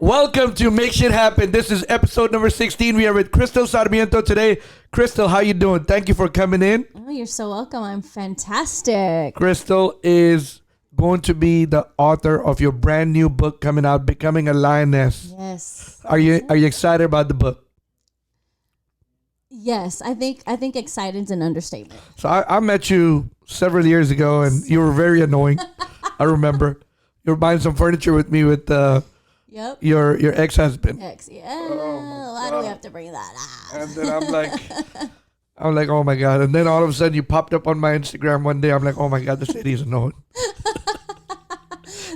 Welcome to Make Shit Happen. This is episode number 16. We are with Crystal Sarmiento today. Crystal, how you doing? Thank you for coming in. Oh, you're so welcome. I'm fantastic. Crystal is going to be the author of your brand new book coming out, Becoming a Lioness. Yes. Are you excited about the book? Yes, I think excited is an understatement. So I met you several years ago, and you were very annoying. I remember you were buying some furniture with me with Yep. your ex-husband. Why do we have to bring that up? And then I'm like, oh my God. And then all of a sudden you popped up on my Instagram one day. I'm like, oh my God, this lady's annoying.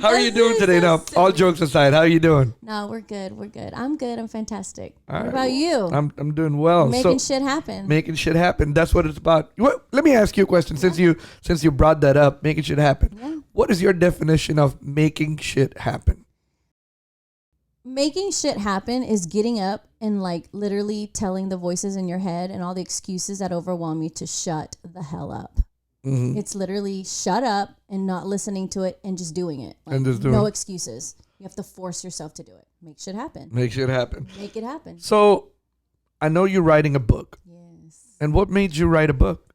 How are you doing today now? All jokes aside, how are you doing? No, we're good. We're good. I'm good. I'm fantastic. All What right. about you? I'm doing well. Making shit happen. Making shit happen. That's what it's about. Well, let me ask you a question since you brought that up, making shit happen. Yeah. What is your definition of making shit happen? Making shit happen is getting up and like literally telling the voices in your head and all the excuses that overwhelm you to shut the hell up. Mm-hmm. It's literally shut up and not listening to it and just doing it. Like, And just doing no it. excuses. You have to force yourself to do it. Make shit happen. Make shit happen. Make it happen. So I know you're writing a book. Yes. And what made you write a book?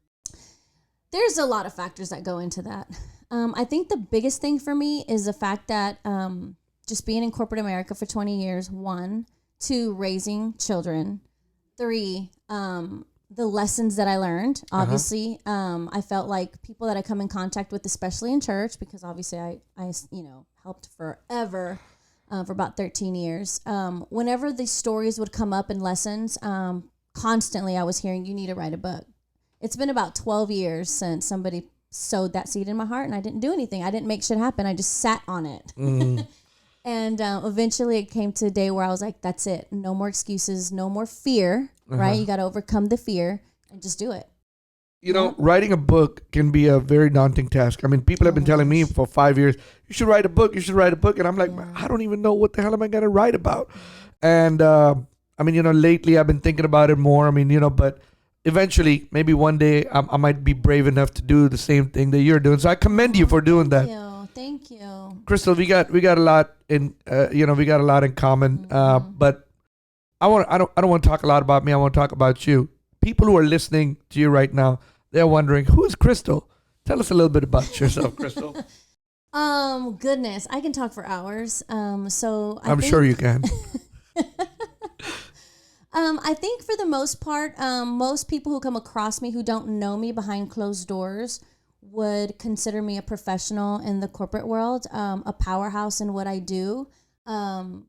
There's a lot of factors that go into that. I think the biggest thing for me is the fact that just being in corporate America for 20 years, 1, 2, raising children, 3, the lessons that I learned. Obviously, I felt like people that I come in contact with, especially in church, because obviously I helped forever for about 13 years. Whenever these stories would come up in lessons, constantly I was hearing, you need to write a book. It's been about 12 years since somebody sowed that seed in my heart, and I didn't do anything. I didn't make shit happen. I just sat on it. And eventually it came to a day where I was like, that's it. No more excuses, no more fear, right? You got to overcome the fear and just do it. You know, writing a book can be a very daunting task. I mean, people have been telling me for 5 years, you should write a book, you should write a book. And I'm like, I don't even know what the hell am I going to write about. And I mean, lately I've been thinking about it more. I mean, but eventually, maybe one day I might be brave enough to do the same thing that you're doing. So I commend you for doing that. Thank you. Crystal, we got a lot in we got a lot in common. But I don't want to talk a lot about me. I want to talk about you. People who are listening to you right now, they're wondering, who is Crystal? Tell us a little bit about yourself, Crystal. Goodness, I can talk for hours. I'm sure you can. I think for the most part, most people who come across me who don't know me behind closed doors would consider me a professional in the corporate world, a powerhouse in what I do,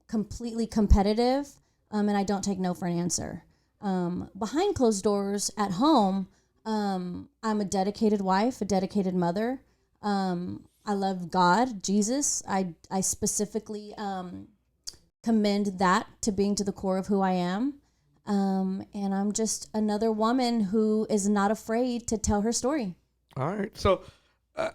completely competitive, and I don't take no for an answer. Behind closed doors at home, I'm a dedicated wife, a dedicated mother. I love God, Jesus. I specifically commend that to being to the core of who I am. And I'm just another woman who is not afraid to tell her story. All right. So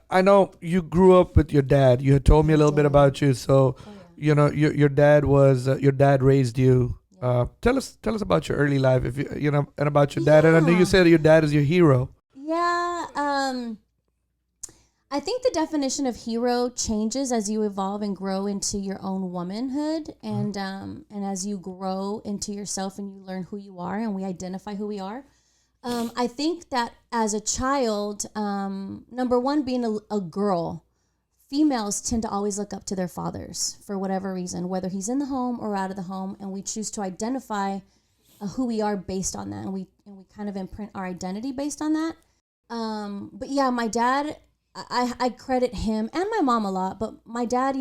I know you grew up with your dad. You had told me a little bit about you. So, your dad was, your dad raised you. Tell us about your early life, if and about your dad. And I know you said your dad is your hero. Yeah. I think the definition of hero changes as you evolve and grow into your own womanhood, and as you grow into yourself and you learn who you are, and we identify who we are. I think that as a child, number one, being a girl, females tend to always look up to their fathers for whatever reason, whether he's in the home or out of the home, and we choose to identify who we are based on that, and we kind of imprint our identity based on that. But yeah, my dad, I credit him and my mom a lot, but my dad,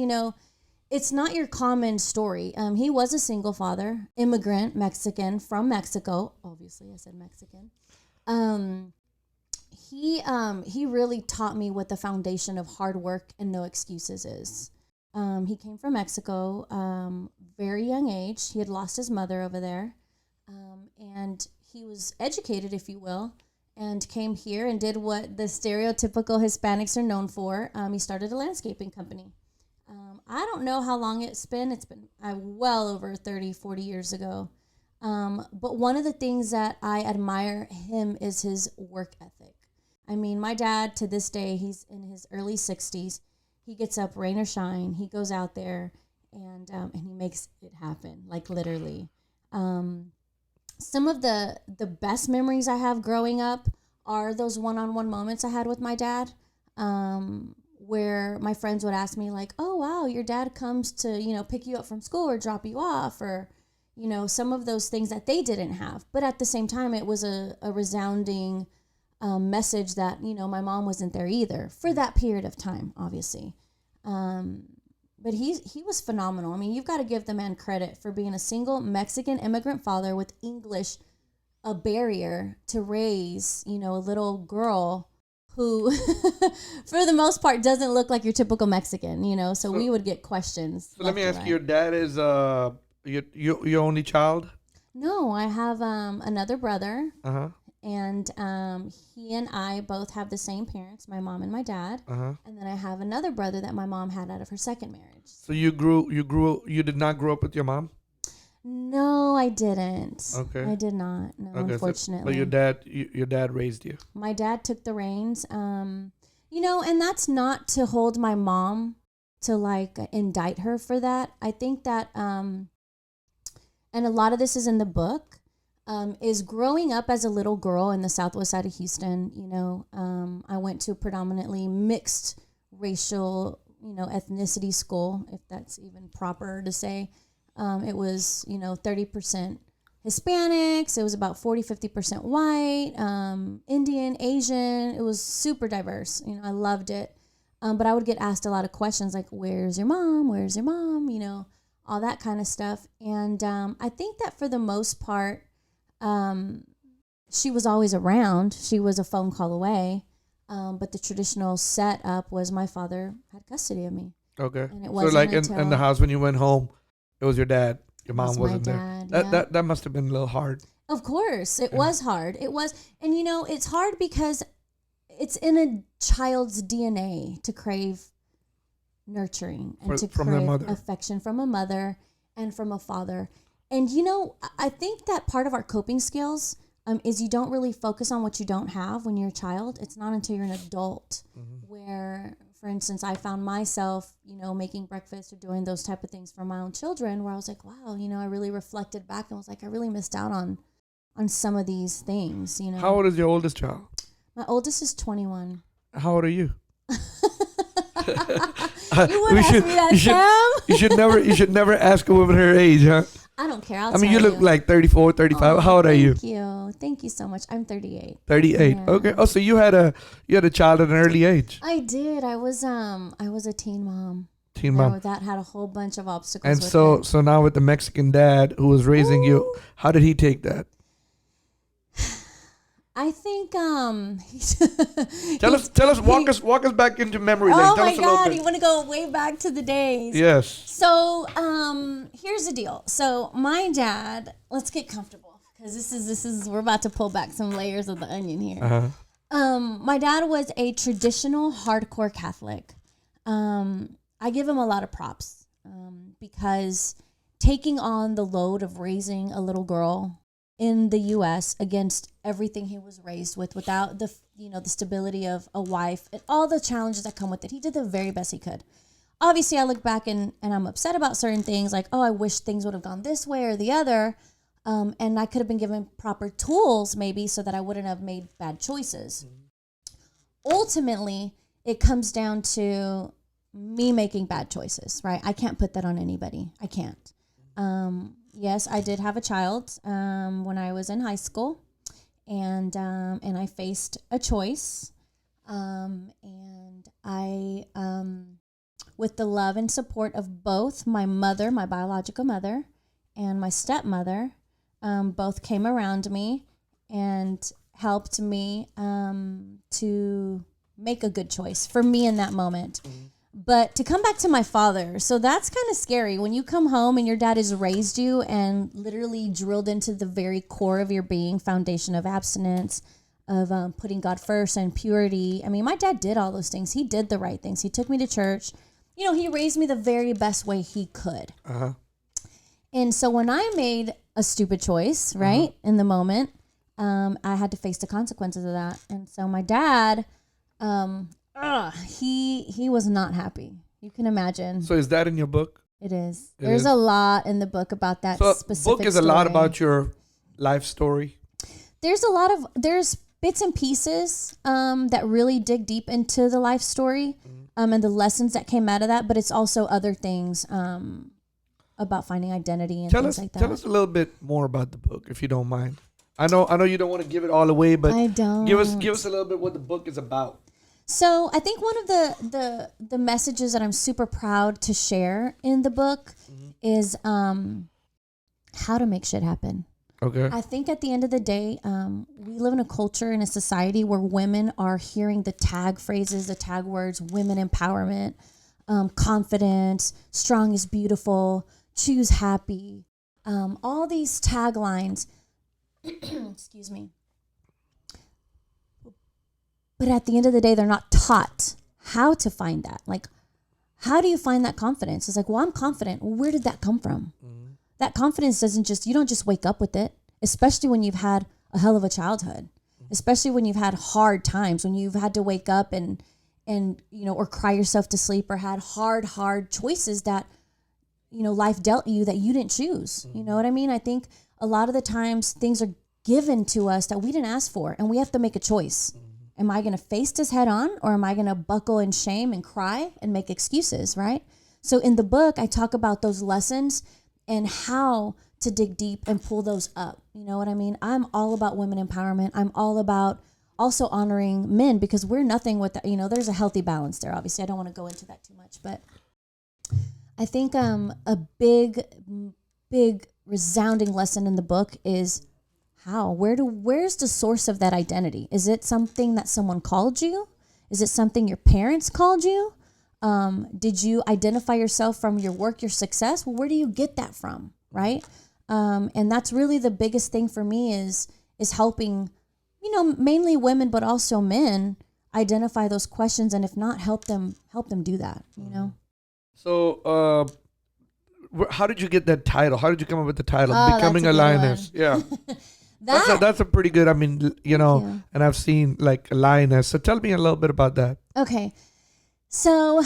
it's not your common story. He was a single father, immigrant, Mexican, from Mexico. Obviously, I said Mexican. He really taught me what the foundation of hard work and no excuses is. He came from Mexico, very young age. He had lost his mother over there, and he was educated, if you will, and came here and did what the stereotypical Hispanics are known for. He started a landscaping company. I don't know how long it's been. It's been well over 30, 40 years ago. But one of the things that I admire him is his work ethic. I mean, my dad, to this day, he's in his early 60s. He gets up rain or shine. He goes out there and he makes it happen, like literally. Some of the best memories I have growing up are those one-on-one moments I had with my dad, where my friends would ask me like, oh, wow, your dad comes to, pick you up from school or drop you off, or, some of those things that they didn't have. But at the same time, it was a resounding message that, my mom wasn't there either for that period of time, obviously. But he was phenomenal. I mean, you've got to give the man credit for being a single Mexican immigrant father with English a barrier to raise, a little girl who, for the most part, doesn't look like your typical Mexican, So we would get questions. So let me ask you, your dad is your only child? No, I have another brother. Uh-huh. And he and I both have the same parents, my mom and my dad. Uh-huh. And then I have another brother that my mom had out of her second marriage. So you did not grow up with your mom? No, I didn't. Okay. I did not. No, okay, unfortunately. So your dad raised you. My dad took the reins. And that's not to hold my mom to like indict her for that. I think that, and a lot of this is in the book. Is growing up as a little girl in the southwest side of Houston, I went to a predominantly mixed racial, ethnicity school, if that's even proper to say. It was, 30% Hispanics. It was about 50% white, Indian, Asian. It was super diverse. I loved it. But I would get asked a lot of questions like, where's your mom? Where's your mom? All that kind of stuff. And I think that for the most part, she was always around. She was a phone call away. But the traditional setup was my father had custody of me. Okay. And it wasn't so like in the house when you went home, it was your dad. Your mom wasn't there. That must have been a little hard. Of course. It was hard. It was. And it's hard because it's in a child's DNA to crave nurturing and to crave affection from a mother and from a father. And, I think that part of our coping skills is you don't really focus on what you don't have when you're a child. It's not until you're an adult where, for instance, I found myself, making breakfast or doing those type of things for my own children where I was like, wow, I really reflected back and was like, I really missed out on some of these things, How old is your oldest child? My oldest is 21. How old are you? You would ask me that, Sam? You should never ask a woman her age, huh? I don't care. You look like 34, 35. How old are you? Thank you. Thank you so much. I'm 38. 38. Yeah. Okay. Oh, so you had a child at an early age. I did. I was a teen mom. Teen mom. That had a whole bunch of obstacles. And so now with the Mexican dad who was raising you, how did he take that? I think tell us walk us back into memory lane. Oh Tell my us a little God, bit. you want to go way back to the days. Yes. So here's the deal. So my dad, let's get comfortable because this is we're about to pull back some layers of the onion here. Uh-huh. My dad was a traditional hardcore Catholic. I give him a lot of props because taking on the load of raising a little girl in the U.S. against everything he was raised with, without the the stability of a wife and all the challenges that come with it, he did the very best he could. Obviously, I look back and I'm upset about certain things, like, oh, I wish things would have gone this way or the other, and I could have been given proper tools maybe so that I wouldn't have made bad choices. Ultimately, it comes down to me making bad choices, right? I can't put that on anybody. I can't. Yes, I did have a child when I was in high school, and I faced a choice, and I, with the love and support of both my mother, my biological mother, and my stepmother, both came around me and helped me to make a good choice for me in that moment. But to come back to my father, so that's kind of scary. When you come home and your dad has raised you and literally drilled into the very core of your being, foundation of abstinence, of putting God first and purity. I mean, my dad did all those things. He did the right things. He took me to church. He raised me the very best way he could. Uh-huh. And so when I made a stupid choice, right, in the moment, I had to face the consequences of that. And so my dad... he was not happy. You can imagine. So is that in your book? It is. It There's is. a lot in the book about that So specific book is a lot story. about your life story. There's bits and pieces that really dig deep into the life story and the lessons that came out of that, but it's also other things about finding identity and things like that. Tell us a little bit more about the book, if you don't mind. I know you don't want to give it all away, but I don't. give us a little bit what the book is about. So I think one of the messages that I'm super proud to share in the book is how to make shit happen. Okay. I think at the end of the day, we live in a culture, in a society where women are hearing the tag phrases, the tag words, women empowerment, confidence, strong is beautiful, choose happy, all these taglines. Excuse me. But at the end of the day, they're not taught how to find that. Like, how do you find that confidence? It's like, well, I'm confident. Well, where did that come from? That confidence you don't just wake up with it, especially when you've had a hell of a childhood, especially when you've had hard times, when you've had to wake up and or cry yourself to sleep, or had hard choices that, life dealt you that you didn't choose. You know what I mean? I think a lot of the times things are given to us that we didn't ask for, and we have to make a choice. Am I going to face this head on, or am I going to buckle in shame and cry and make excuses, right? So in the book, I talk about those lessons and how to dig deep and pull those up. You know what I mean? I'm all about women empowerment. I'm all about also honoring men, because we're nothing with that. There's a healthy balance there. Obviously, I don't want to go into that too much, but I think a big resounding lesson in the book is where's the source of that identity? Is it something that someone called you? Is it something your parents called you? Did you identify yourself from your work, your success? Well, where do you get that from, right? And that's really the biggest thing for me is helping, mainly women, but also men identify those questions, and if not, help them do that, So, how did you get that title? How did you come up with the title, Oh, Becoming that's a a good Lioness? Yeah. That That's a pretty good, and I've seen like a lioness. So tell me a little bit about that. Okay. So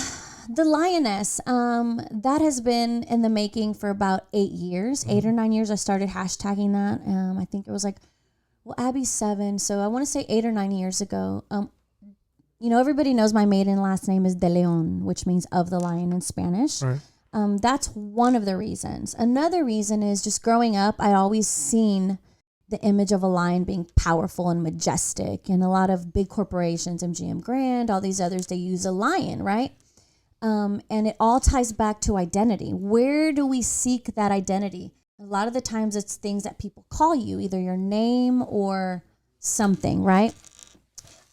the lioness, that has been in the making for about 8 years, 8 or 9 years. I started hashtagging that. I think it was Abby's 7. So I want to say 8 or 9 years ago. Everybody knows my maiden last name is De Leon, which means of the lion in Spanish. Right. That's one of the reasons. Another reason is just growing up, I always seen the image of a lion being powerful and majestic, and a lot of big corporations, MGM Grand, all these others, they use a lion, right? And it all ties back to identity. Where do we seek that identity? A lot of the times it's things that people call you, either your name or something, right?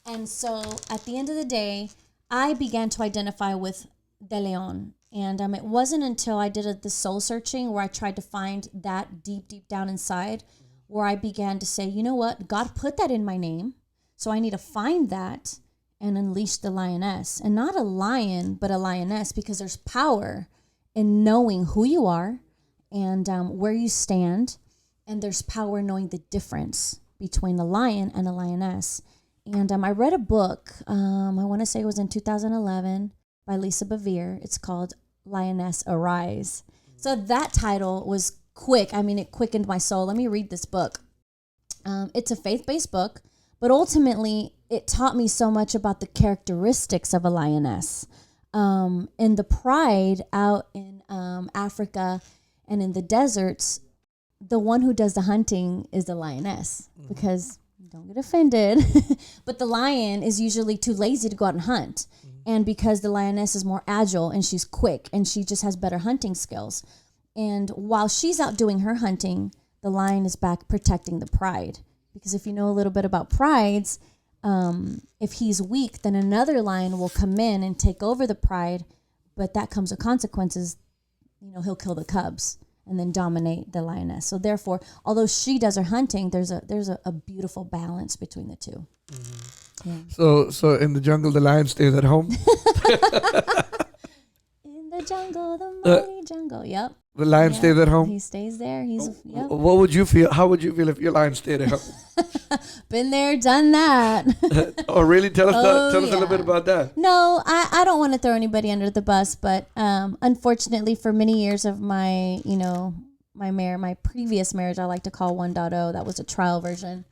And so at the end of the day, I began to identify with De Leon. And it wasn't until I did the soul searching where I tried to find that deep down inside, where I began to say, you know what? God put that in my name, so I need to find that and unleash the lioness. And not a lion, but a lioness, because there's power in knowing who you are and where you stand. And there's power in knowing the difference between a lion and a lioness. And I read a book, I want to say it was in 2011, by Lisa Bevere. It's called Lioness Arise. So that title was quick. It quickened my soul. Let me read this book. It's a faith-based book, but ultimately it taught me so much about the characteristics of a lioness. In the pride out in Africa and in the deserts, the one who does the hunting is the lioness, because don't get offended, but the lion is usually too lazy to go out and hunt. And because the lioness is more agile and she's quick and she just has better hunting skills. And while she's out doing her hunting, the lion is back protecting the pride. Because if you know a little bit about prides, if he's weak, then another lion will come in and take over the pride. But that comes with consequences. He'll kill the cubs and then dominate the lioness. So therefore, although she does her hunting, there's a beautiful balance between the two. Yeah. So in the jungle, the lion stays at home. In the jungle, the mighty jungle. Yep. The lion stays at home. He stays there. He's yep. What would you feel? How would you feel if your lion stayed at home? Been there, done that. Oh, really? Tell us a yeah. little bit about that. No, I don't want to throw anybody under the bus, but unfortunately, for many years of my, my previous marriage, I like to call 1.0. That was a trial version.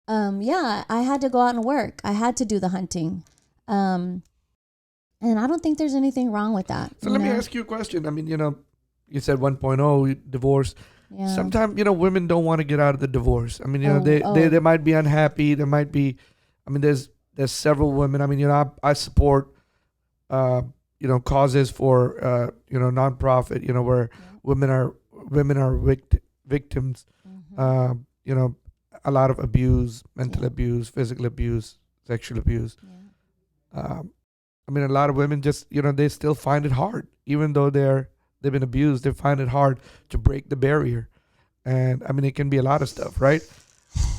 I had to go out and work. I had to do the hunting. And I don't think there's anything wrong with that. So let me ask you a question. I mean, you said 1.0 divorce. Yeah. Sometimes, women don't want to get out of the divorce. I mean, they might be unhappy. There might be, I mean, there's several women. I mean, I support, causes for, nonprofit, where women are victims, a lot of abuse, mental abuse, physical abuse, sexual abuse. Yeah. I mean, a lot of women just, they still find it hard, even though they've been abused. They find it hard to break the barrier. And I mean, it can be a lot of stuff, right?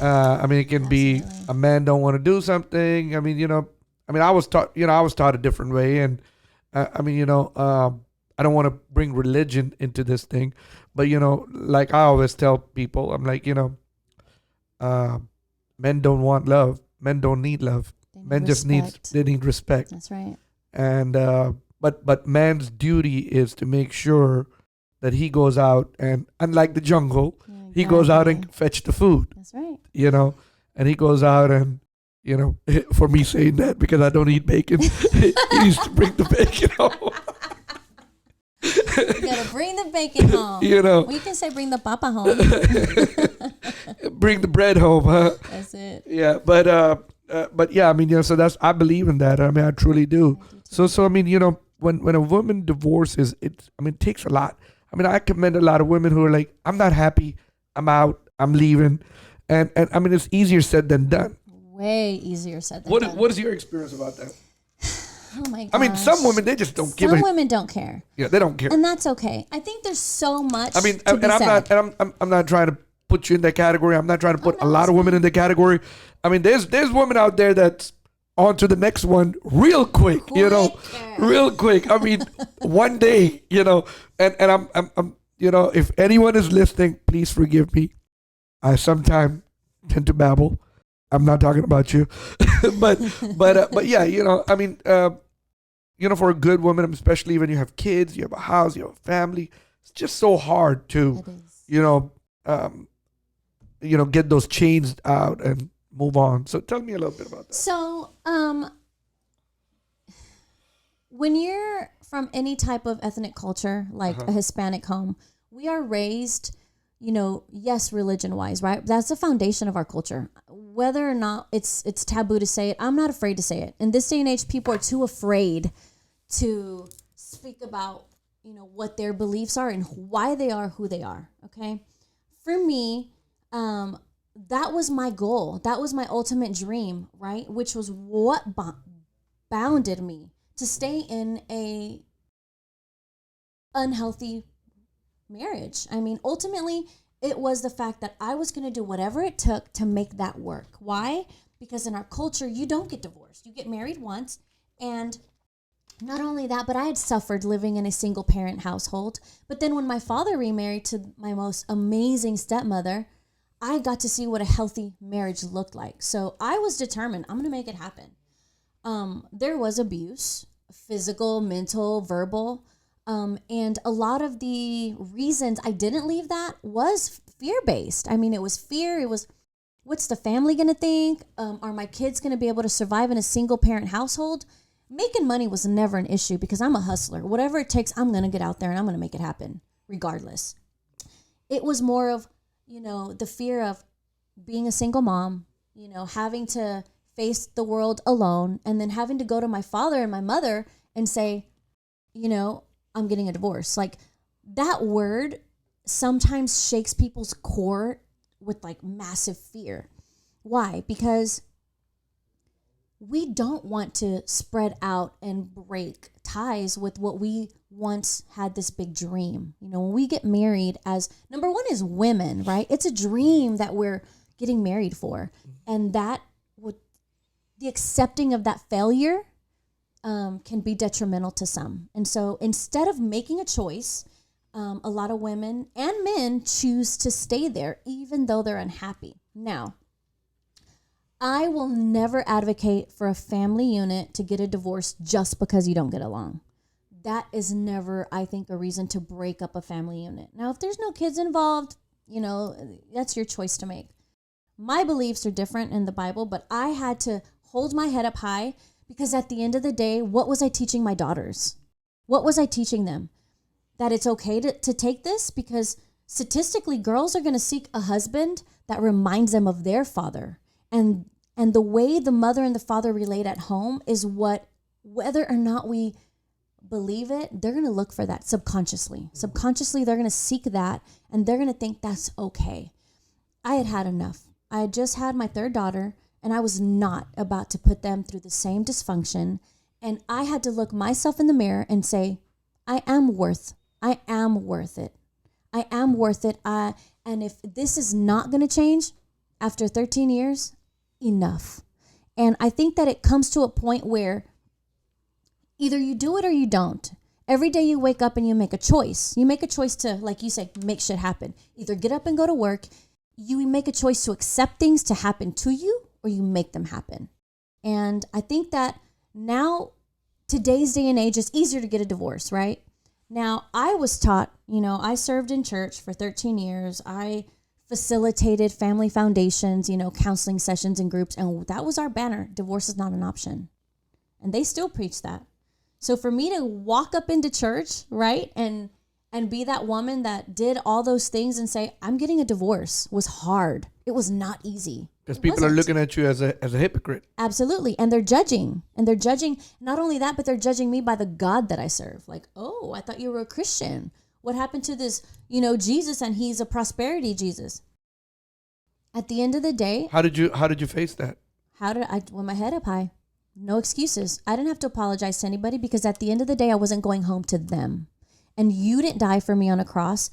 I mean, it can be a man don't want to do something. I mean, I was taught a different way. And I don't want to bring religion into this thing, but, like I always tell people, I'm like, men don't want love. Men don't need love. Men just need respect. That's right. And but man's duty is to make sure that he goes out and, unlike the jungle, he goes out and fetch the food. That's right. And he goes out and, for me saying that because I don't eat bacon, he needs to bring the bacon home. You gotta bring the bacon home. We can say bring the papa home. Bring the bread home, huh? That's it. Yeah, but yeah, I mean, so I believe in that. I mean, I truly do. So I mean, when a woman divorces, it takes a lot. I mean, I commend a lot of women who are like, I'm not happy, I'm out, I'm leaving, and I mean, it's easier said than done. Way easier said than done. What is your experience about that? Oh my gosh. I mean, some women, they just don't give a... Some women don't care. Yeah, they don't care. And that's okay. I think there's so much I'm not trying to put you in that category. I'm not trying to put a lot of women in the category. I mean, there's women out there that's on to the next one real quick, real quick. I mean, one day, and I'm if anyone is listening, please forgive me. I sometimes tend to babble. I'm not talking about you, but yeah, I mean, for a good woman, especially when you have kids, you have a house, you have a family, it's just so hard to, get those chains out and move on. So tell me a little bit about that. So, when you're from any type of ethnic culture, like a Hispanic home, we are raised, yes, religion-wise, right? That's the foundation of our culture. Whether or not it's taboo to say it, I'm not afraid to say it. In this day and age, people are too afraid to speak about, what their beliefs are and why they are who they are, okay? For me, that was my goal. That was my ultimate dream, right? Which was what bounded me to stay in a unhealthy marriage. I mean, ultimately, it was the fact that I was going to do whatever it took to make that work. Why? Because in our culture, you don't get divorced. You get married once. And not only that, but I had suffered living in a single parent household. But then when my father remarried to my most amazing stepmother, I got to see what a healthy marriage looked like. So I was determined, I'm going to make it happen. There was abuse, physical, mental, verbal. And a lot of the reasons I didn't leave that was fear-based. I mean, it was fear. It was, what's the family going to think? Are my kids going to be able to survive in a single-parent household? Making money was never an issue because I'm a hustler. Whatever it takes, I'm going to get out there and I'm going to make it happen regardless. It was more of, the fear of being a single mom, having to face the world alone and then having to go to my father and my mother and say, I'm getting a divorce. Like, that word sometimes shakes people's core with like massive fear. Why? Because we don't want to spread out and break ties with what we once had this big dream. When we get married, as number one is women, right? It's a dream that we're getting married for. And that would, the accepting of that failure can be detrimental to some. And so instead of making a choice, a lot of women and men choose to stay there even though they're unhappy. Now, I will never advocate for a family unit to get a divorce just because you don't get along. That is never, I think, a reason to break up a family unit. Now, if there's no kids involved, that's your choice to make. My beliefs are different in the Bible, but I had to hold my head up high because at the end of the day, what was I teaching my daughters? What was I teaching them? That it's okay to take this? Because statistically, girls are going to seek a husband that reminds them of their father. And the way the mother and the father relate at home is what, whether or not we believe it, they're going to look for that subconsciously. Subconsciously, they're going to seek that, and they're going to think that's okay. I had enough. I had just had my third daughter, and I was not about to put them through the same dysfunction. And I had to look myself in the mirror and say, I am worth it. I am worth it. And if this is not going to change after 13 years, enough. And I think that it comes to a point where either you do it or you don't. Every day you wake up and you make a choice. You make a choice to, like you say, make shit happen. Either get up and go to work. You make a choice to accept things to happen to you, or you make them happen. And I think that now, today's day and age, it's easier to get a divorce, right? Now, I was taught, I served in church for 13 years. I facilitated family foundations, counseling sessions and groups. And that was our banner. Divorce is not an option. And they still preach that. So for me to walk up into church, right, and be that woman that did all those things and say, I'm getting a divorce, was hard. It was not easy. Because people are looking at you as a hypocrite. Absolutely. And they're judging. And they're judging, not only that, but they're judging me by the God that I serve. Like, oh, I thought you were a Christian. What happened to this, Jesus, and he's a prosperity Jesus? At the end of the day. How did you face that? With my head up high. No excuses. I didn't have to apologize to anybody because at the end of the day, I wasn't going home to them. And you didn't die for me on a cross.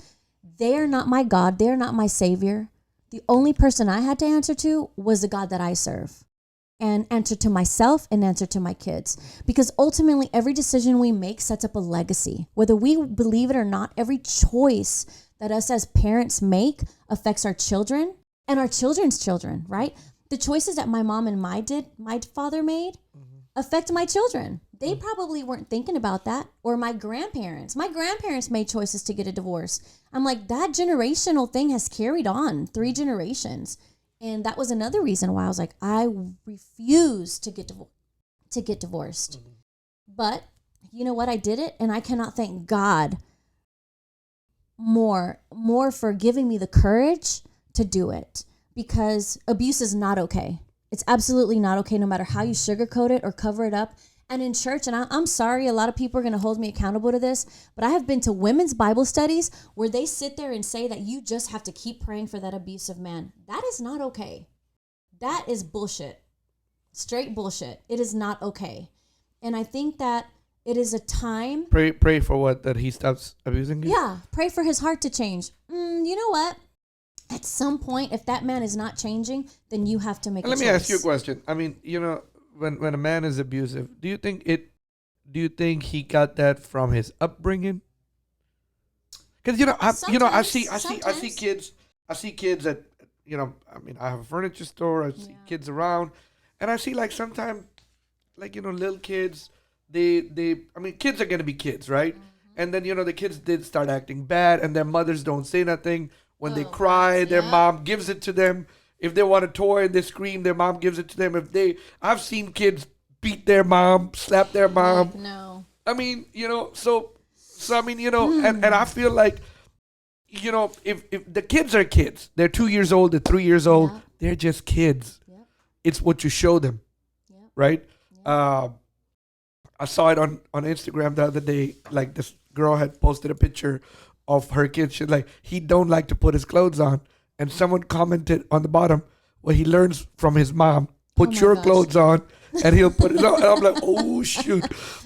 They are not my God. They are not my Savior. The only person I had to answer to was the God that I serve, and answer to myself and answer to my kids. Because ultimately, every decision we make sets up a legacy. Whether we believe it or not, every choice that us as parents make affects our children and our children's children, right? The choices that my mom and my father made affect my children. They probably weren't thinking about that. Or my grandparents. My grandparents made choices to get a divorce. I'm like, that generational thing has carried on 3 generations. And that was another reason why I was like, I refuse to get divorced. But you know what? I did it, and I cannot thank God more for giving me the courage to do it, because abuse is not okay. It's absolutely not okay, no matter how you sugarcoat it or cover it up. And in church, and I'm sorry, a lot of people are going to hold me accountable to this, but I have been to women's Bible studies where they sit there and say that you just have to keep praying for that abusive man. That is not okay. That is bullshit. Straight bullshit. It is not okay. And I think that it is a time. Pray for what? That he stops abusing you? Yeah. Pray for his heart to change. You know what? At some point, if that man is not changing, then you have to make a choice. Let me ask you a question. I mean, when a man is abusive, do you think he got that from his upbringing? Because I see kids at I have a furniture store. I see kids around, and I see like sometimes little kids. Kids are gonna be kids, right? And then the kids did start acting bad, and their mothers don't say nothing. When they cry, their mom gives it to them. If they want a toy and they scream, their mom gives it to them. I've seen kids beat their mom, slap their mom. No. I mean, and I feel like, if the kids are kids, they're 2 years old, they're 3 years old, they're just kids. Yep. It's what you show them, right? Yep. I saw it on Instagram the other day. Like, this girl had posted a picture of her kid. She's like, he don't like to put his clothes on. And someone commented on the bottom, well, he learns from his mom. Put your clothes on, and he'll put it on. And I'm like, oh, shoot.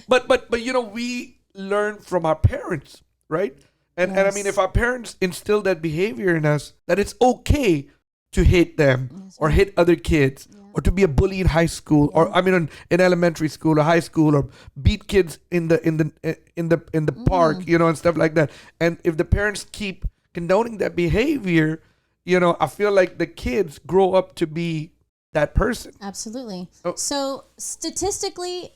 But we learn from our parents, right? And I mean, if our parents instill that behavior in us, that it's okay to hit them or hit other kids or to be a bully in high school, or I mean in elementary school or high school, or beat kids in the park, and stuff like that. And if the parents keep condoning that behavior, I feel like the kids grow up to be that person. Absolutely. So statistically,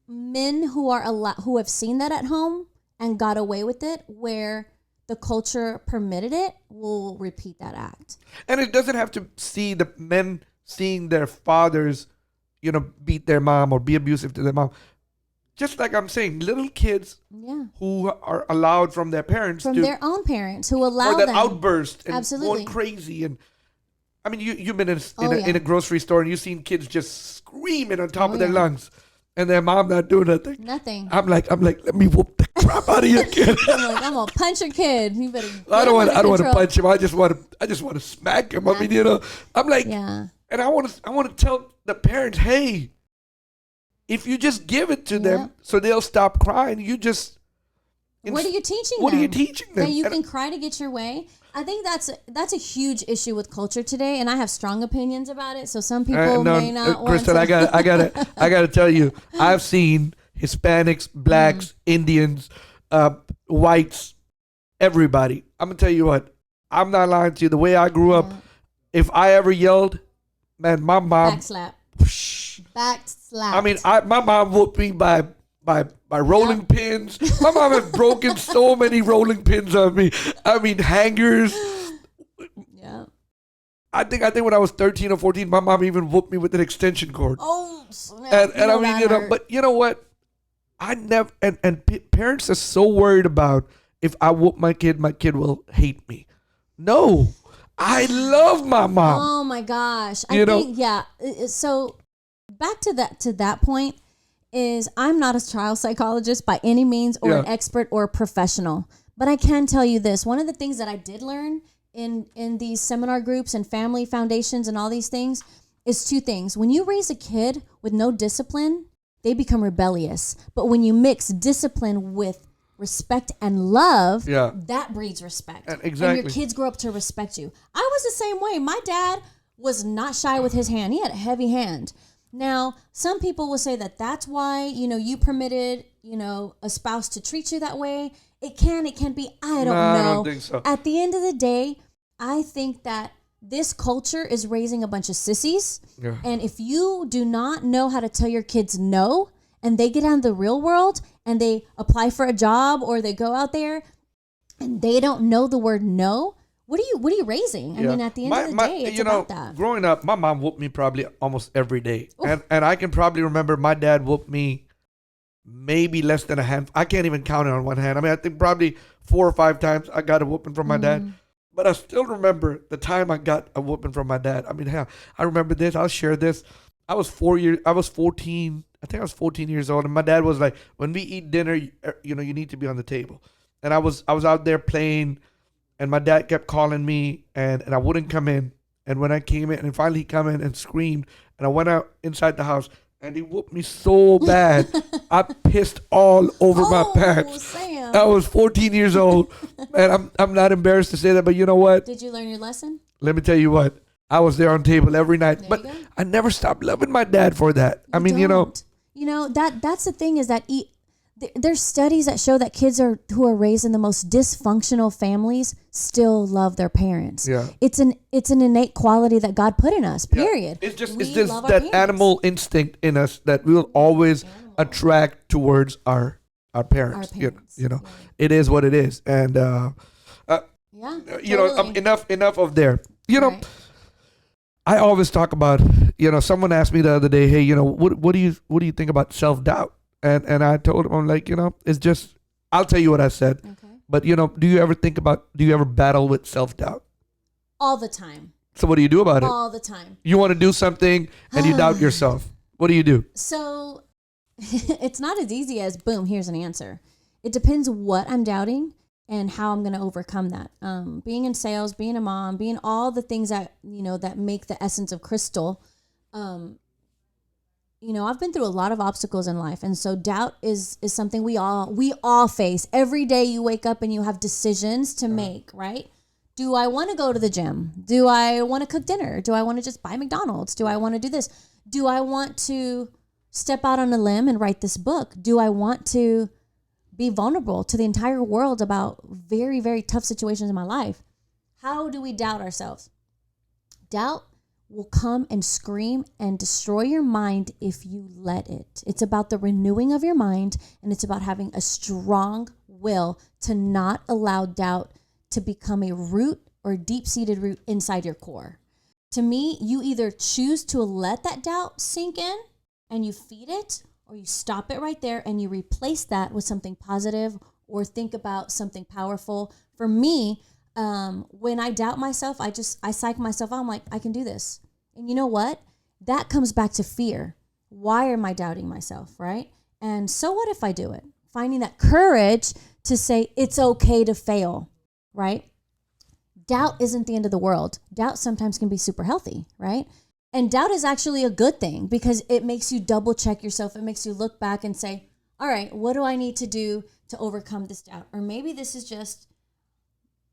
men who have seen that at home and got away with it, where the culture permitted it, will repeat that act. And it doesn't have to see the men seeing their fathers, beat their mom or be abusive to their mom. Just like I'm saying, little kids who are allowed from their parents from their own parents who allow or that them outburst and absolutely going crazy. And I mean, you've been in a grocery store and you've seen kids just screaming on top of their lungs, and their mom not doing nothing. Nothing. I'm like, let me whoop the crap out of your kid. I'm gonna punch your kid. You better. I don't want to punch him. I just want to smack him. I mean, I'm like, and I want to tell the parents, hey, if you just give it to them so they'll stop crying, what are you teaching them? What are you teaching them? That you can cry to get your way. I think that's a huge issue with culture today, and I have strong opinions about it. So some people may not want Kristen, to. I gotta tell you, I've seen Hispanics, blacks, Indians, whites, everybody. I'm gonna tell you what. I'm not lying to you. The way I grew up, if I ever yelled, man, my mom backslap. Backslap. I mean, my mom whooped me by rolling pins. My mom has broken so many rolling pins on me. I mean, hangers. Yeah. I think when I was 13 or 14, my mom even whooped me with an extension cord. Oh, snap. And I mean, but you know what? I never, parents are so worried about if I whoop my kid will hate me. No, I love my mom. Oh my gosh. I think, so back to that point is I'm not a child psychologist by any means or an expert or a professional, but I can tell you this. One of the things that I did learn in these seminar groups and family foundations and all these things is two things. When you raise a kid with no discipline, they become rebellious. But when you mix discipline with respect and love, that breeds respect. Exactly. And your kids grow up to respect you. I was the same way. My dad was not shy with his hand. He had a heavy hand. Now, some people will say that that's why, you permitted, a spouse to treat you that way. It can be. I don't know. I don't think so. At the end of the day, I think that this culture is raising a bunch of sissies. Yeah. And if you do not know how to tell your kids no, and they get out in the real world and they apply for a job or they go out there and they don't know the word no, what are you raising? I mean, at the end of the day, it's about that. Growing up, my mom whooped me probably almost every day. And I can probably remember my dad whooped me maybe less than a hand. I can't even count it on one hand. I mean, I think probably 4 or 5 times I got a whooping from my dad. But I still remember the time I got a whooping from my dad. I mean, hell, I remember this. I'll share this. I was 14. I think I was 14 years old. And my dad was like, when we eat dinner, you need to be on the table. And I was out there playing. And my dad kept calling me, and I wouldn't come in. And when I came in, and finally he came in and screamed, and I went out inside the house, and he whooped me so bad, I pissed all over my pants. Sam. I was 14 years old, and I'm not embarrassed to say that, but you know what? Did you learn your lesson? Let me tell you what. I was there on table every night, but I never stopped loving my dad for that. That's the thing is that there's studies that show that kids who are raised in the most dysfunctional families still love their parents. Yeah. It's an innate quality that God put in us, period. Yeah. It's just that animal instinct in us that we'll always attract towards our parents. It is what it is. And enough of there. I always talk about, someone asked me the other day, hey, what do you think about self-doubt? And I told him, I'm like, it's just, I'll tell you what I said. Okay. But, do you ever battle with self-doubt? All the time. So what do you do about it? All the time. You want to do something and you doubt yourself. What do you do? So it's not as easy as, boom, here's an answer. It depends what I'm doubting and how I'm going to overcome that. Being in sales, being a mom, being all the things that, that make the essence of Crystal, I've been through a lot of obstacles in life. And so doubt is something we all face. Every day you wake up and you have decisions to make, right? Do I want to go to the gym? Do I want to cook dinner? Do I want to just buy McDonald's? Do I want to do this? Do I want to step out on a limb and write this book? Do I want to be vulnerable to the entire world about very, very tough situations in my life? How do we doubt ourselves? Doubt will come and scream and destroy your mind if you let it. It's about the renewing of your mind, and it's about having a strong will to not allow doubt to become a root or deep-seated root inside your core. To me, you either choose to let that doubt sink in and you feed it, or you stop it right there and you replace that with something positive or think about something powerful. For me, when I doubt myself, I psych myself out. I'm like, I can do this. And you know what? That comes back to fear. Why am I doubting myself, right? And so what if I do it? Finding that courage to say it's okay to fail, right? Doubt isn't the end of the world. Doubt sometimes can be super healthy, right? And doubt is actually a good thing because it makes you double check yourself. It makes you look back and say, all right, what do I need to do to overcome this doubt? Or maybe this is just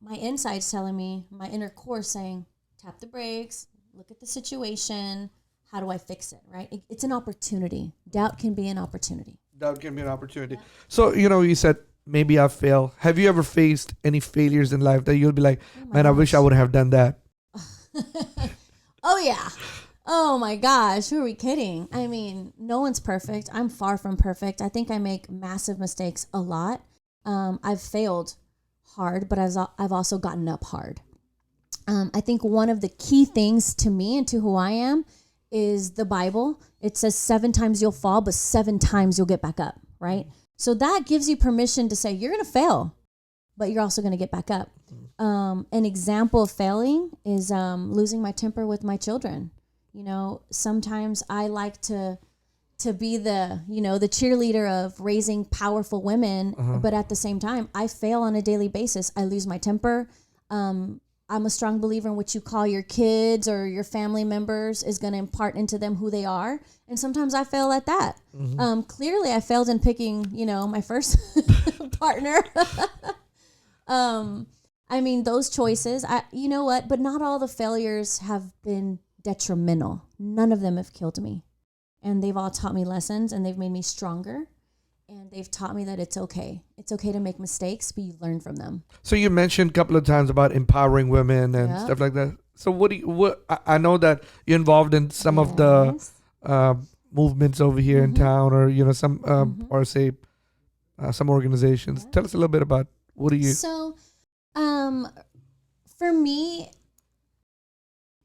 my insides telling me, my inner core saying, tap the brakes, look at the situation. How do I fix it, right? It's an opportunity. Doubt can be an opportunity. Doubt can be an opportunity. Yeah. So, you said, maybe I fail. Have you ever faced any failures in life that you'll be like, man, I wish I would have done that? Oh, yeah. Oh, my gosh. Who are we kidding? I mean, no one's perfect. I'm far from perfect. I think I make massive mistakes a lot. I've failed hard, but I've also gotten up hard. I think one of the key things to me and to who I am is the Bible. It says 7 times you'll fall, but 7 times you'll get back up, right? So that gives you permission to say you're going to fail, but you're also going to get back up. An example of failing is losing my temper with my children. Sometimes I like to be the cheerleader of raising powerful women, but at the same time, I fail on a daily basis. I lose my temper. I'm a strong believer in what you call your kids or your family members is going to impart into them who they are. And sometimes I fail at that. Clearly, I failed in picking, my first partner. I mean, those choices, you know what? But not all the failures have been detrimental. None of them have killed me. And they've all taught me lessons, and they've made me stronger. And they've taught me that it's okay. It's okay to make mistakes, but you learn from them. So you mentioned a couple of times about empowering women and stuff like that. So I know that you're involved in some of the movements over here in town, or some or say some organizations. Tell us a little bit about what do you. So, for me,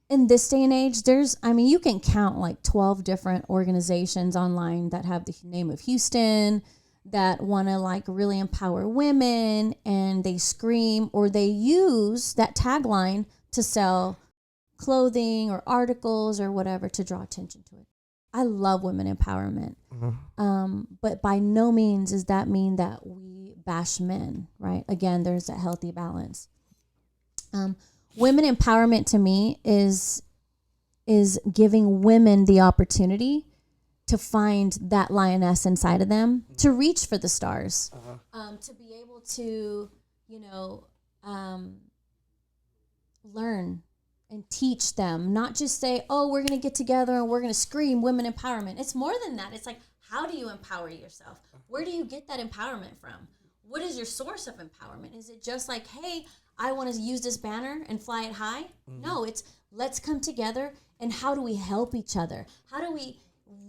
in this day and age, you can count like 12 different organizations online that have the name of Houston that want to really empower women, and they scream or they use that tagline to sell clothing or articles or whatever to draw attention to it. I love women empowerment. But by no means does that mean that we bash men, right? Again, there's a healthy balance. Women empowerment to me is giving women the opportunity to find that lioness inside of them, to reach for the stars, to be able to, learn and teach them, not just say, oh, we're going to get together and we're going to scream women empowerment. It's more than that. It's like, how do you empower yourself? Where do you get that empowerment from? What is your source of empowerment? Is it just like, hey, I want to use this banner and fly it high? No, it's let's come together, and how do we help each other? How do we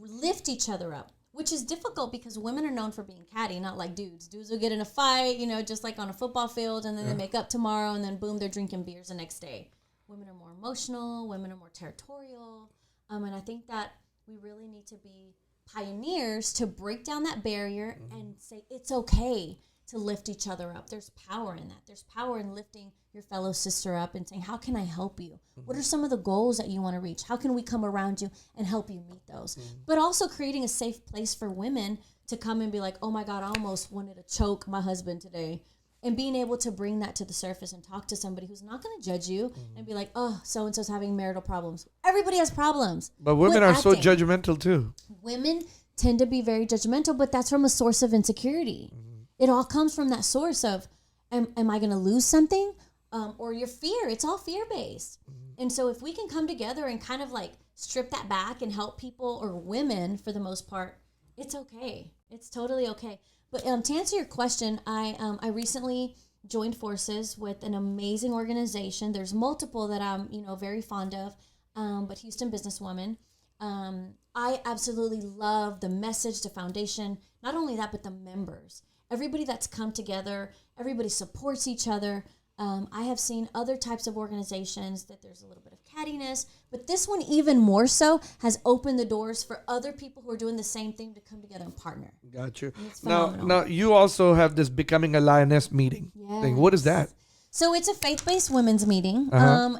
lift each other up? Which is difficult because women are known for being catty, not like dudes. Dudes will get in a fight, just like on a football field, and then they make up tomorrow, and then boom, they're drinking beers the next day. Women are more emotional. Women are more territorial. And I think that we really need to be pioneers to break down that barrier and say it's okay to lift each other up. There's power in that. There's power in lifting your fellow sister up and saying, how can I help you? What are some of the goals that you want to reach? How can we come around you and help you meet those? But also creating a safe place for women to come and be like, oh my God, I almost wanted to choke my husband today. And being able to bring that to the surface and talk to somebody who's not going to judge you and be like, oh, so-and-so's having marital problems. Everybody has problems. But women are so judgmental too. Women tend to be very judgmental, but that's from a source of insecurity. It all comes from that source of, am I going to lose something? or your fear. It's all fear-based. And so if we can come together and kind of like strip that back and help people, or women for the most part, it's okay. It's totally okay. But to answer your question, I recently joined forces with an amazing organization. There's multiple that I'm, very fond of, but Houston Businesswoman. I absolutely love the message, the foundation, not only that, but the members. Everybody that's come together, everybody supports each other. I have seen other types of organizations that there's a little bit of cattiness, but this one even more so has opened the doors for other people who are doing the same thing to come together and partner. Got you. It's phenomenal. Now you also have this Becoming a Lioness meeting thing. What is that? So it's a faith-based women's meeting.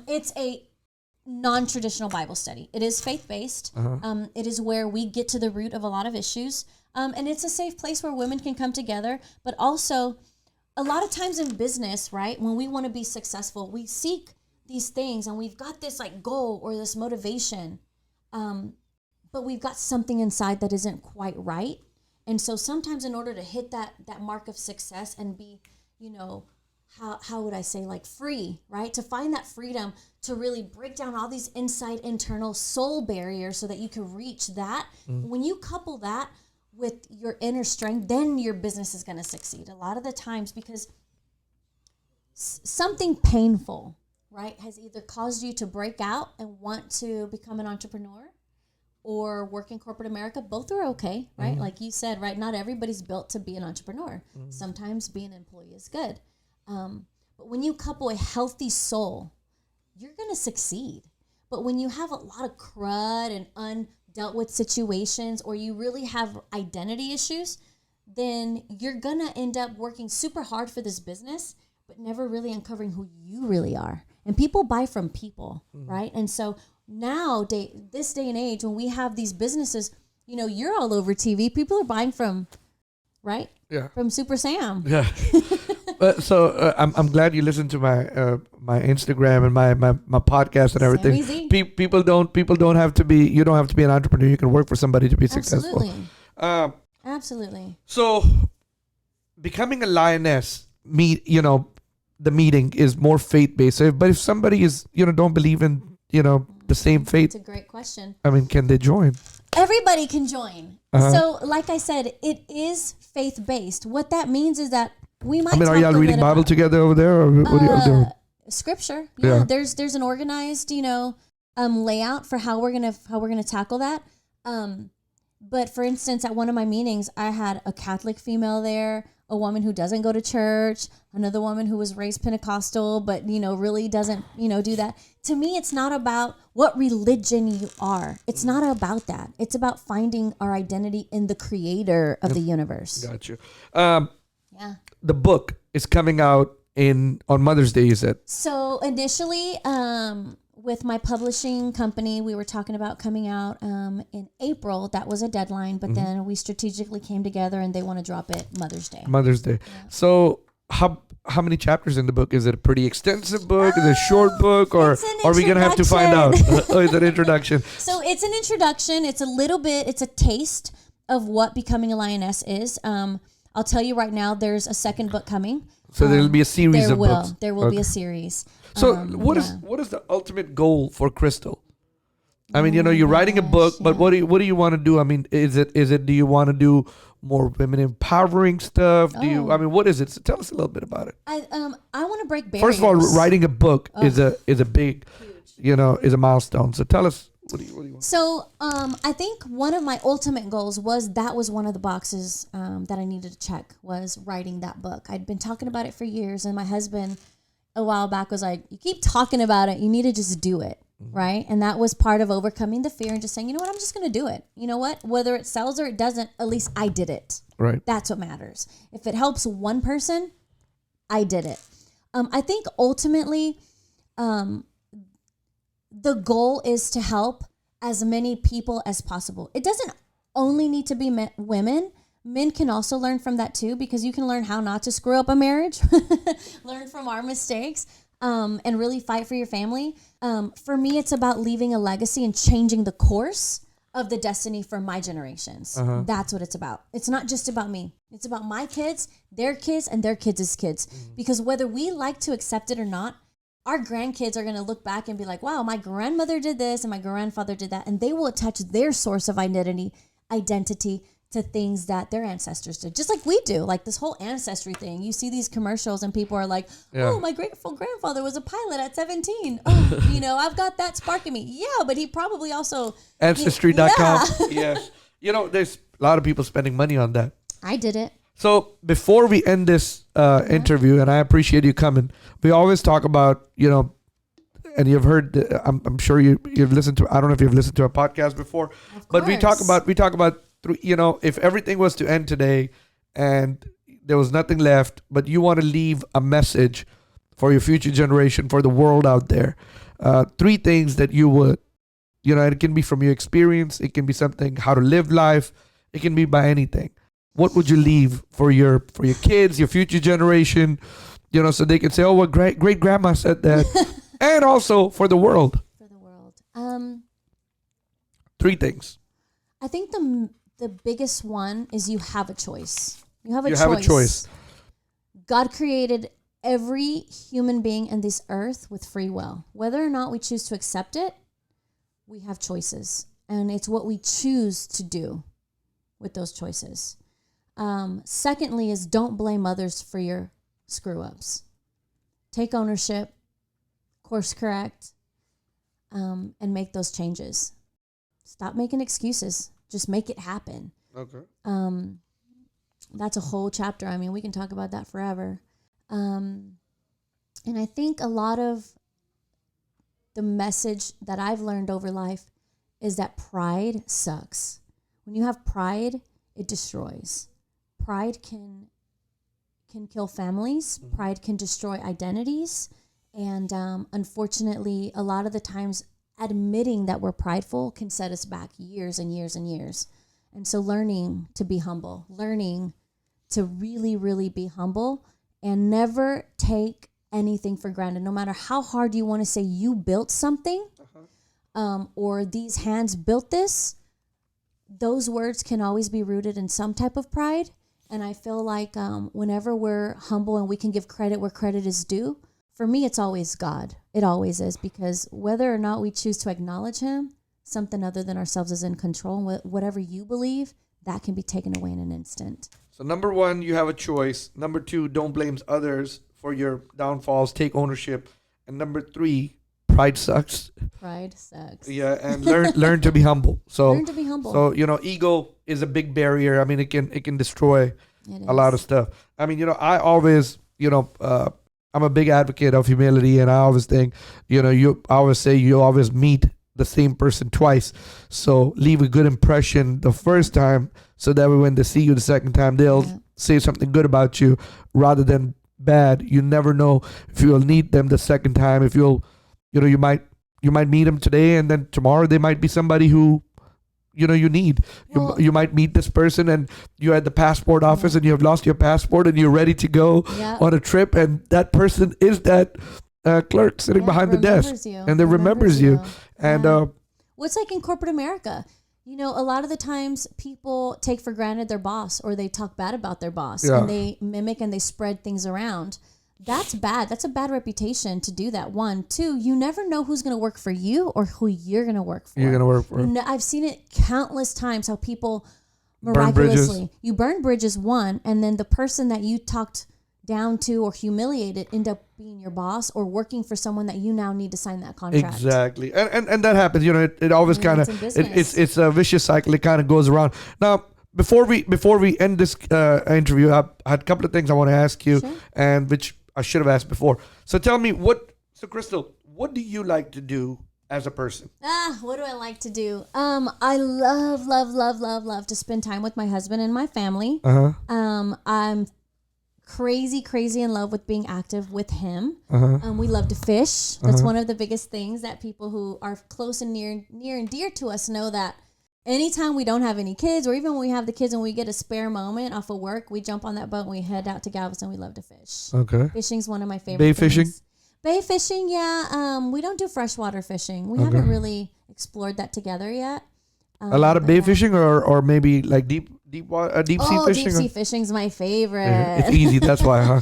It's a non-traditional Bible study. It is faith-based. It is where we get to the root of a lot of issues. And it's a safe place where women can come together, but also a lot of times in business, right, when we want to be successful, we seek these things and we've got this like goal or this motivation, but we've got something inside that isn't quite right. And so sometimes in order to hit that mark of success and be, how would I say, like free, right? To find that freedom to really break down all these inside internal soul barriers so that you can reach that. When you couple that with your inner strength, then your business is going to succeed a lot of the times, because something painful, right, has either caused you to break out and want to become an entrepreneur or work in corporate America. Both are okay, right? Like you said, right, not everybody's built to be an entrepreneur. Sometimes being an employee is good. But when you couple a healthy soul, you're going to succeed. But when you have a lot of crud and undealt with situations, or you really have identity issues, then you're going to end up working super hard for this business, but never really uncovering who you really are. And people buy from people, right? And so now, this day and age, when we have these businesses, you're all over TV. People are buying from, right? Yeah. From Super Sam. Yeah. So I'm glad you listened to my Instagram and my podcast and everything. People don't have to be. You don't have to be an entrepreneur. You can work for somebody to be successful. Absolutely. So, Becoming a Lioness, the meeting is more faith based. But if somebody is don't believe in the same faith, it's a great question. I mean, can they join? Everybody can join. So, like I said, it is faith based. What that means is that we might. Are y'all reading Bible together over there, or what are y'all doing? Scripture. Yeah. There's an organized, layout for how we're gonna tackle that. But for instance, at one of my meetings, I had a Catholic female there, a woman who doesn't go to church, another woman who was raised Pentecostal, but really doesn't do that. To me, it's not about what religion you are. It's not about that. It's about finding our identity in the Creator of the universe. Got you. The book is coming out on Mother's Day, you said. So initially, with my publishing company, we were talking about coming out in April. That was a deadline, but then we strategically came together and they want to drop it Mother's Day. Yeah. So how many chapters in the book? Is it a pretty extensive book? Is it a short book? Or are we going to have to find out? Oh, it's an introduction. So it's an introduction. It's a taste of what Becoming a Lioness is. I'll tell you right now, there's a second book coming. So there'll be a series of books. There will be a series. So what is the ultimate goal for Crystal? I mean, you're writing a book, but what do you want to do? I mean, is it do you want to do more women empowering stuff? What is it? So tell us a little bit about it. I want to break barriers. First of all, writing a book is a big, is a milestone. So tell us. What do you want? So, I think one of my ultimate goals was one of the boxes that I needed to check, was writing that book. I'd been talking about it for years, and my husband a while back was like, "You keep talking about it, you need to just do it." Right? And that was part of overcoming the fear and just saying, you know what, I'm just going to do it. You know what? Whether it sells or it doesn't, at least I did it. Right. That's what matters. If it helps one person, I did it. I think ultimately, the goal is to help as many people as possible. It doesn't only need to be women. Men can also learn from that too, because you can learn how not to screw up a marriage, learn from our mistakes, and really fight for your family. For me, it's about leaving a legacy and changing the course of the destiny for my generations. That's what it's about. It's not just about me. It's about my kids, and their kids' kids. Because whether we like to accept it or not, our grandkids are going to look back and be like, wow, my grandmother did this and my grandfather did that. And they will attach their source of identity to things that their ancestors did, just like we do. Like this whole ancestry thing. You see these commercials and people are like, oh, my grandfather was a pilot at 17. Oh, I've got that spark in me. Yeah, but he probably also... Ancestry.com. Yes. There's a lot of people spending money on that. I did it. So before we end this interview, and I appreciate you coming, we always talk about, and you've heard, I'm sure you've listened to, I don't know if you've listened to a podcast before, but we talk about, if everything was to end today and there was nothing left, but you want to leave a message for your future generation, for the world out there, 3 things that you would, it can be from your experience, it can be something, how to live life, it can be by anything. What would you leave for your kids, your future generation, so they can say, oh, well, great grandma said that. And also for the world. For the world. 3 things. I think the biggest one is you have a choice. You have a choice. God created every human being in this earth with free will. Whether or not we choose to accept it, we have choices. And it's what we choose to do with those choices. Secondly is don't blame others for your screw-ups. Take ownership, course correct, and make those changes. Stop making excuses. Just make it happen. Okay. That's a whole chapter. I mean, we can talk about that forever. And I think a lot of the message that I've learned over life is that pride sucks. When you have pride, it destroys. Pride can kill families. Pride can destroy identities. And unfortunately, a lot of the times, admitting that we're prideful can set us back years and years and years. And so learning to be humble, learning to really, really be humble and never take anything for granted. No matter how hard you want to say you built something or these hands built this, those words can always be rooted in some type of pride. And I feel like whenever we're humble and we can give credit where credit is due, for me, it's always God. It always is, because whether or not we choose to acknowledge him, something other than ourselves is in control. And whatever you believe, that can be taken away in an instant. So number 1, you have a choice. Number 2, don't blame others for your downfalls. Take ownership. And number 3, pride sucks. Pride sucks. Yeah, and learn to be humble. So learn to be humble. So ego is a big barrier. I mean, it can destroy a lot of stuff. I mean, I always, I'm a big advocate of humility, and I always think, I always say you always meet the same person twice. So leave a good impression the first time, so that when they see you the second time, they'll say something good about you rather than bad. You never know if you'll need them the second time. If you might meet them today, and then tomorrow they might be somebody who you need. You might meet this person and you're at the passport office and you have lost your passport and you're ready to go on a trip, and that person is that clerk sitting behind the desk and they remembers you. And well, it's like in corporate America. A lot of the times people take for granted their boss, or they talk bad about their boss and they mimic and they spread things around. That's bad. That's a bad reputation to do that. 1, 2, you never know who's going to work for you or who you're going to work for. You're going to work for. I've seen it countless times how people miraculously, you burn bridges, 1, and then the person that you talked down to or humiliated end up being your boss or working for someone that you now need to sign that contract. Exactly. And that happens. It always kind of, it's a vicious cycle. It kind of goes around. Now, before we end this interview, I had a couple of things I want to ask you, and which I should have asked before. So tell me, Crystal, what do you like to do as a person? What do I like to do? I love to spend time with my husband and my family. I'm crazy in love with being active with him. We love to fish. That's one of the biggest things that people who are close and near and dear to us know, that anytime we don't have any kids, or even when we have the kids and we get a spare moment off of work, we jump on that boat and we head out to Galveston. We love to fish. Okay. Fishing's one of my favorite things. Fishing? Bay fishing, yeah. We don't do freshwater fishing. We haven't really explored that together yet. A lot of But bait yeah. fishing, or maybe like deep sea fishing. Deep sea fishing's my favorite. Yeah, it's easy. That's why, huh?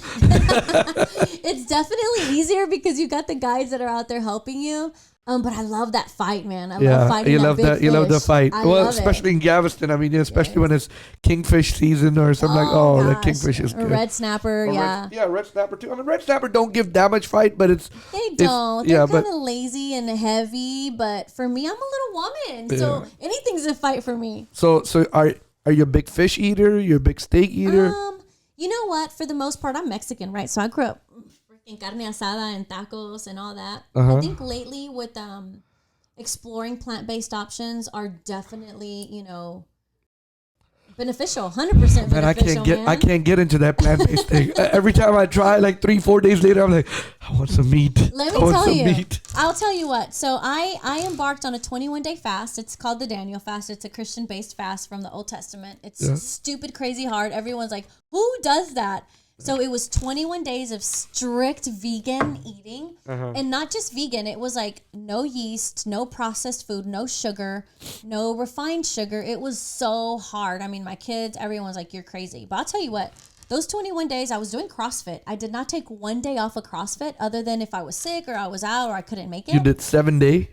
It's definitely easier because you got the guys that are out there helping you. But I love that fight, man. I love fighting you that love big that. You love the fish. fight. I Well, love especially in Galveston. I mean, especially when it's kingfish season or something that gosh. kingfish is Or good. red snapper, Or yeah. red snapper too. I mean, red snapper don't give that much fight, but They don't. They're yeah, kind but- of lazy and heavy, but for me, I'm a little woman, so anything's a fight for me. So are you a big fish eater? You a big steak eater? You know what? For the most part, I'm Mexican, right? So I grew up freaking carne asada and tacos and all that. I think lately with exploring plant-based options are definitely, beneficial. 100% beneficial, Man, I can't get into that plant-based thing. Every time I try, like 3-4 days later, I'm like, I want some meat. Let me I want tell some you. meat. I'll tell you what. So I embarked on a 21-day fast. It's called the Daniel fast. It's a Christian-based fast from the Old Testament. It's stupid, crazy hard. Everyone's like, who does that? So it was 21 days of strict vegan eating. And not just vegan. It was like no yeast, no processed food, no sugar, no refined sugar. It was so hard. I mean, my kids, everyone's like, you're crazy. But I'll tell you what. Those 21 days, I was doing CrossFit. I did not take one day off of CrossFit other than if I was sick or I was out or I couldn't make it. You did 7 day?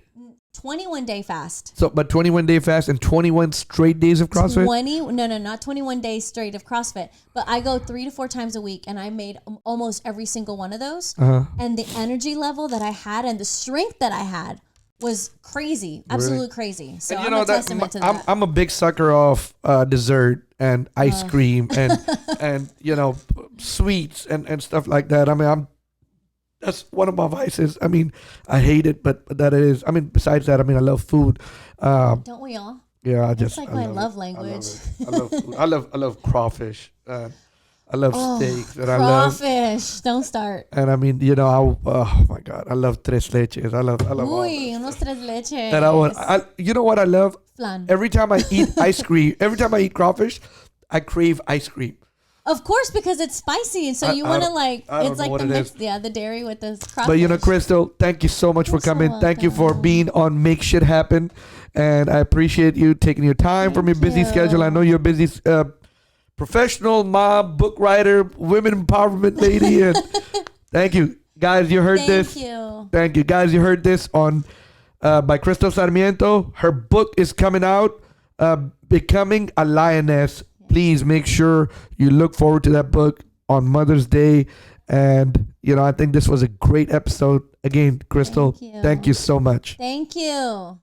21-day fast. So, but 21-day fast and 21 straight days of CrossFit? No, not 21 days straight of CrossFit. But I go 3 to 4 times a week, and I made almost every single one of those. And the energy level that I had and the strength that I had was crazy, absolutely crazy. So And I'm a testament to that. I'm a big sucker of dessert and ice cream and sweets and stuff like that. I mean, that's one of my vices. I mean, I hate it, but that is. I mean, besides that, I mean, I love food. Don't we all? Yeah, It's like my love language. I love food. I love crawfish. I love steaks, and I love Crawfish. Don't start. And I mean, oh my God, I love tres leches. I love all Uy, that. unos tres leches. And you know what I love? Flan. Every time I eat ice cream, every time I eat crawfish, I crave ice cream. Of course, because it's spicy, and so you want to I don't it's know like what the it mix, is. the dairy with the crawfish. But Crystal, thank you so much for You're so coming. Thank you for welcome. being on Make Shit Happen, and I appreciate you taking your time from your busy you. schedule. I know you're a busy professional mom, book writer, women empowerment lady, and thank you, guys. You heard this. Thank you. Thank you, guys. You heard this on by Crystal Sarmiento. Her book is coming out, Becoming a Lioness. Please make sure you look forward to that book on Mother's Day. And, I think this was a great episode. Again, Crystal, Thank you. thank you so much. Thank you.